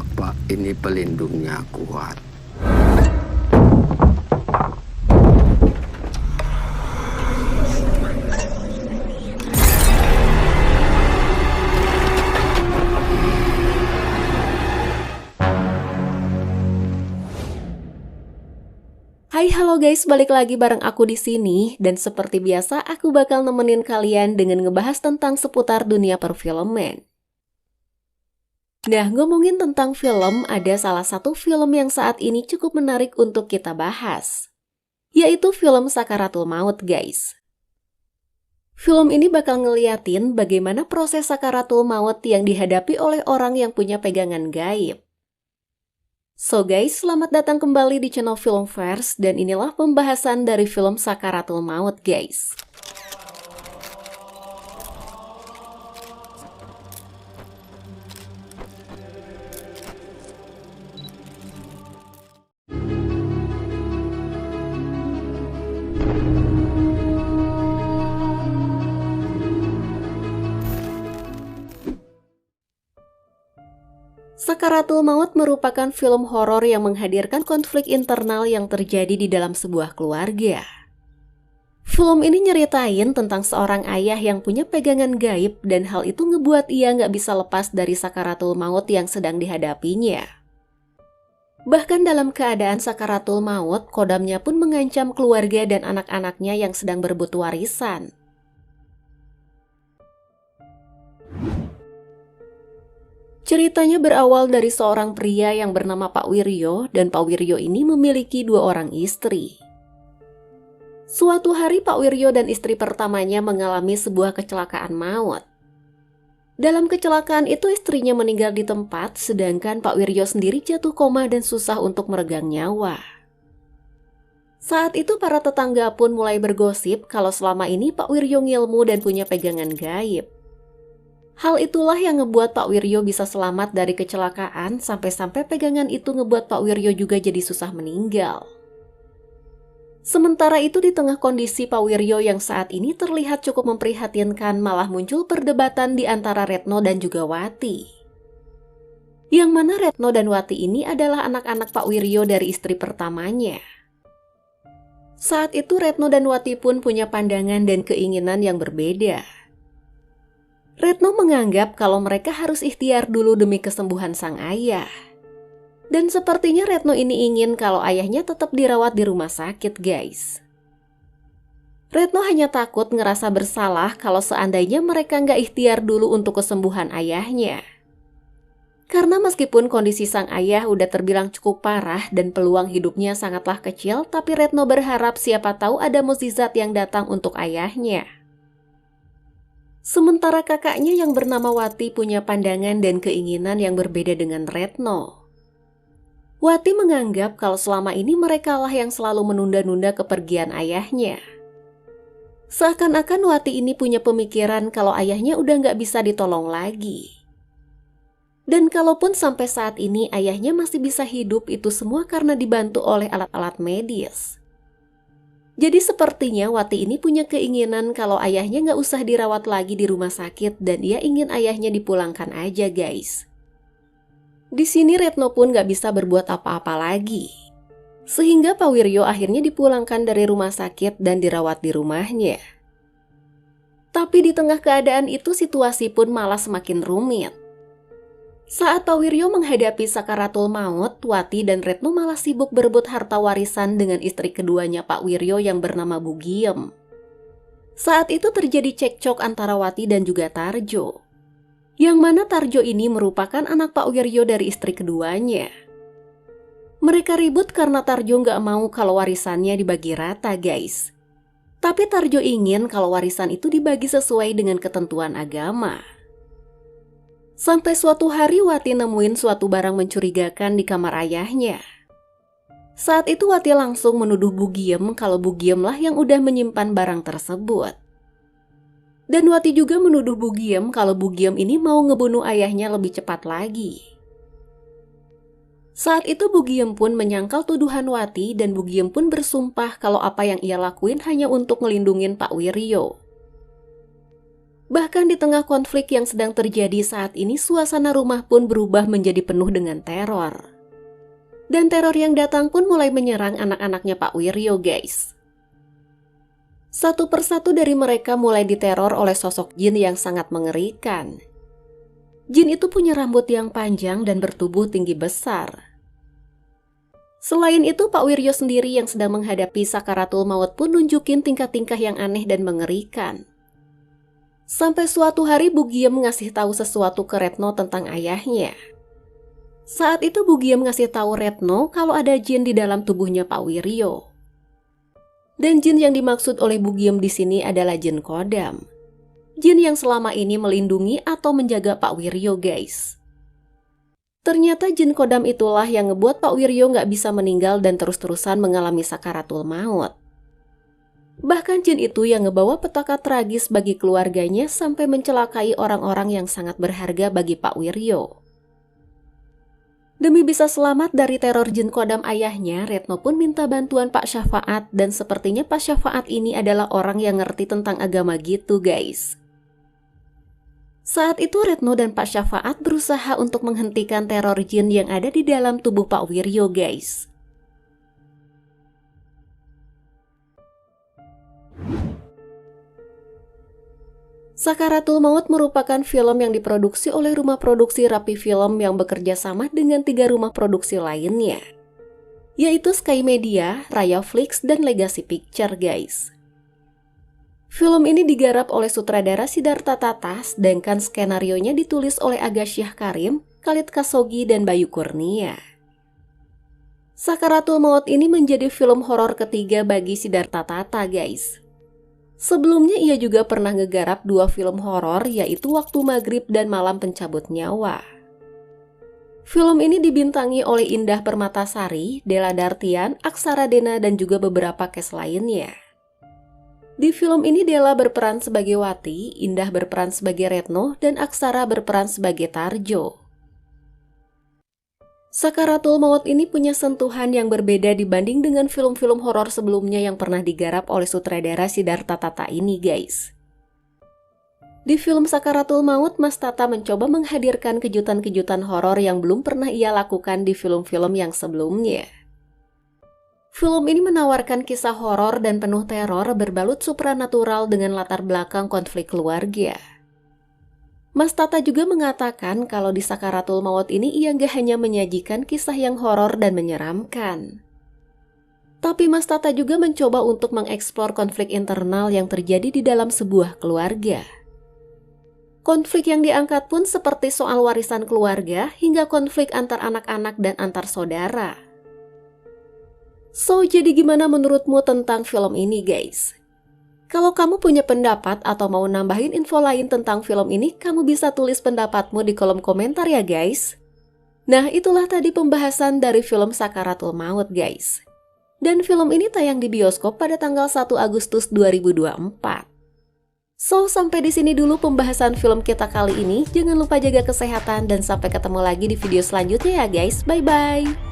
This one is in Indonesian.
Bapak ini pelindungnya kuat. Hai halo guys, balik lagi bareng aku di sini dan seperti biasa aku bakal nemenin kalian dengan ngebahas tentang seputar dunia perfilman. Nah, ngomongin tentang film, ada salah satu film yang saat ini cukup menarik untuk kita bahas, yaitu film Sakaratul Maut guys. Film ini bakal ngeliatin bagaimana proses sakaratul maut yang dihadapi oleh orang yang punya pegangan gaib. So guys, selamat datang kembali di channel Filmverse dan inilah pembahasan dari film Sakaratul Maut guys. Sakaratul Maut merupakan film horor yang menghadirkan konflik internal yang terjadi di dalam sebuah keluarga. Film ini nyeritain tentang seorang ayah yang punya pegangan gaib dan hal itu ngebuat ia nggak bisa lepas dari sakaratul maut yang sedang dihadapinya. Bahkan dalam keadaan sakaratul maut, kodamnya pun mengancam keluarga dan anak-anaknya yang sedang berebut warisan. Ceritanya berawal dari seorang pria yang bernama Pak Wiryo dan Pak Wiryo ini memiliki 2 orang istri. Suatu hari Pak Wiryo dan istri pertamanya mengalami sebuah kecelakaan maut. Dalam kecelakaan itu istrinya meninggal di tempat, sedangkan Pak Wiryo sendiri jatuh koma dan susah untuk meregang nyawa. Saat itu para tetangga pun mulai bergosip kalau selama ini Pak Wiryo ngilmu dan punya pegangan gaib. Hal itulah yang ngebuat Pak Wiryo bisa selamat dari kecelakaan sampai-sampai pegangan itu ngebuat Pak Wiryo juga jadi susah meninggal. Sementara itu di tengah kondisi Pak Wiryo yang saat ini terlihat cukup memprihatinkan malah muncul perdebatan di antara Retno dan juga Wati. Yang mana Retno dan Wati ini adalah anak-anak Pak Wiryo dari istri pertamanya. Saat itu Retno dan Wati pun punya pandangan dan keinginan yang berbeda. Retno menganggap kalau mereka harus ikhtiar dulu demi kesembuhan sang ayah. Dan sepertinya Retno ini ingin kalau ayahnya tetap dirawat di rumah sakit guys. Retno hanya takut ngerasa bersalah kalau seandainya mereka nggak ikhtiar dulu untuk kesembuhan ayahnya. Karena meskipun kondisi sang ayah udah terbilang cukup parah dan peluang hidupnya sangatlah kecil, tapi Retno berharap siapa tahu ada mukjizat yang datang untuk ayahnya. Sementara kakaknya yang bernama Wati punya pandangan dan keinginan yang berbeda dengan Retno. Wati menganggap kalau selama ini merekalah yang selalu menunda-nunda kepergian ayahnya. Seakan-akan Wati ini punya pemikiran kalau ayahnya udah nggak bisa ditolong lagi. Dan kalaupun sampai saat ini ayahnya masih bisa hidup, itu semua karena dibantu oleh alat-alat medis. Jadi sepertinya Wati ini punya keinginan kalau ayahnya nggak usah dirawat lagi di rumah sakit dan ia ingin ayahnya dipulangkan aja guys. Di sini Retno pun nggak bisa berbuat apa-apa lagi. Sehingga Pak Wiryo akhirnya dipulangkan dari rumah sakit dan dirawat di rumahnya. Tapi di tengah keadaan itu situasi pun malah semakin rumit. Saat Pak Wiryo menghadapi sakaratul maut, Wati dan Retno malah sibuk berebut harta warisan dengan istri keduanya Pak Wiryo yang bernama Bu Giem. Saat itu terjadi cekcok antara Wati dan juga Tarjo. Yang mana Tarjo ini merupakan anak Pak Wiryo dari istri keduanya. Mereka ribut karena Tarjo nggak mau kalau warisannya dibagi rata guys. Tapi Tarjo ingin kalau warisan itu dibagi sesuai dengan ketentuan agama. Sampai suatu hari Wati nemuin suatu barang mencurigakan di kamar ayahnya. Saat itu Wati langsung menuduh Bu Giem kalau Bu Giem lah yang udah menyimpan barang tersebut. Dan Wati juga menuduh Bu Giem kalau Bu Giem ini mau ngebunuh ayahnya lebih cepat lagi. Saat itu Bu Giem pun menyangkal tuduhan Wati dan Bu Giem pun bersumpah kalau apa yang ia lakuin hanya untuk ngelindungin Pak Wiryo. Bahkan di tengah konflik yang sedang terjadi saat ini, suasana rumah pun berubah menjadi penuh dengan teror. Dan teror yang datang pun mulai menyerang anak-anaknya Pak Wiryo, guys. Satu persatu dari mereka mulai diteror oleh sosok jin yang sangat mengerikan. Jin itu punya rambut yang panjang dan bertubuh tinggi besar. Selain itu, Pak Wiryo sendiri yang sedang menghadapi sakaratul maut pun nunjukin tingkah-tingkah yang aneh dan mengerikan. Sampai suatu hari Bu Giem ngasih tahu sesuatu ke Retno tentang ayahnya. Saat itu Bu Giem ngasih tahu Retno kalau ada jin di dalam tubuhnya Pak Wiryo. Dan jin yang dimaksud oleh Bu Giem di sini adalah jin Kodam. Jin yang selama ini melindungi atau menjaga Pak Wiryo, guys. Ternyata jin Kodam itulah yang ngebuat Pak Wiryo nggak bisa meninggal dan terus-terusan mengalami sakaratul maut. Bahkan jin itu yang ngebawa petaka tragis bagi keluarganya sampai mencelakai orang-orang yang sangat berharga bagi Pak Wiryo. Demi bisa selamat dari teror jin Kodam ayahnya, Retno pun minta bantuan Pak Syafaat dan sepertinya Pak Syafaat ini adalah orang yang ngerti tentang agama gitu, guys. Saat itu Retno dan Pak Syafaat berusaha untuk menghentikan teror jin yang ada di dalam tubuh Pak Wiryo, guys. Sakaratul Maut merupakan film yang diproduksi oleh rumah produksi Rapi Film yang bekerja sama dengan 3 rumah produksi lainnya, yaitu Sky Media, Raya Flix, dan Legacy Picture, guys. Film ini digarap oleh sutradara Siddhartha Tata, sedangkan skenarionya ditulis oleh Agasyah Karim, Khalid Kasogi, dan Bayu Kurnia. Sakaratul Maut ini menjadi film horor ketiga bagi Siddhartha Tata, guys. Sebelumnya ia juga pernah ngegarap 2 film horor, yaitu Waktu Maghrib dan Malam Pencabut Nyawa. Film ini dibintangi oleh Indah Permatasari, Della Dartian, Aksara Dena, dan juga beberapa cast lainnya. Di film ini Della berperan sebagai Wati, Indah berperan sebagai Retno, dan Aksara berperan sebagai Tarjo. Sakaratul Maut ini punya sentuhan yang berbeda dibanding dengan film-film horor sebelumnya yang pernah digarap oleh sutradara Siddhartha Tata ini, guys. Di film Sakaratul Maut, Mas Tata mencoba menghadirkan kejutan-kejutan horor yang belum pernah ia lakukan di film-film yang sebelumnya. Film ini menawarkan kisah horor dan penuh teror berbalut supranatural dengan latar belakang konflik keluarga. Mas Tata juga mengatakan kalau di Sakaratul Maut ini ia nggak hanya menyajikan kisah yang horor dan menyeramkan. Tapi Mas Tata juga mencoba untuk mengeksplor konflik internal yang terjadi di dalam sebuah keluarga. Konflik yang diangkat pun seperti soal warisan keluarga hingga konflik antar anak-anak dan antar saudara. So, jadi gimana menurutmu tentang film ini, guys? Kalau kamu punya pendapat atau mau nambahin info lain tentang film ini, kamu bisa tulis pendapatmu di kolom komentar ya, guys. Nah, itulah tadi pembahasan dari film Sakaratul Maut, guys. Dan film ini tayang di bioskop pada tanggal 1 Agustus 2024. So, sampai di sini dulu pembahasan film kita kali ini. Jangan lupa jaga kesehatan dan sampai ketemu lagi di video selanjutnya ya, guys. Bye-bye!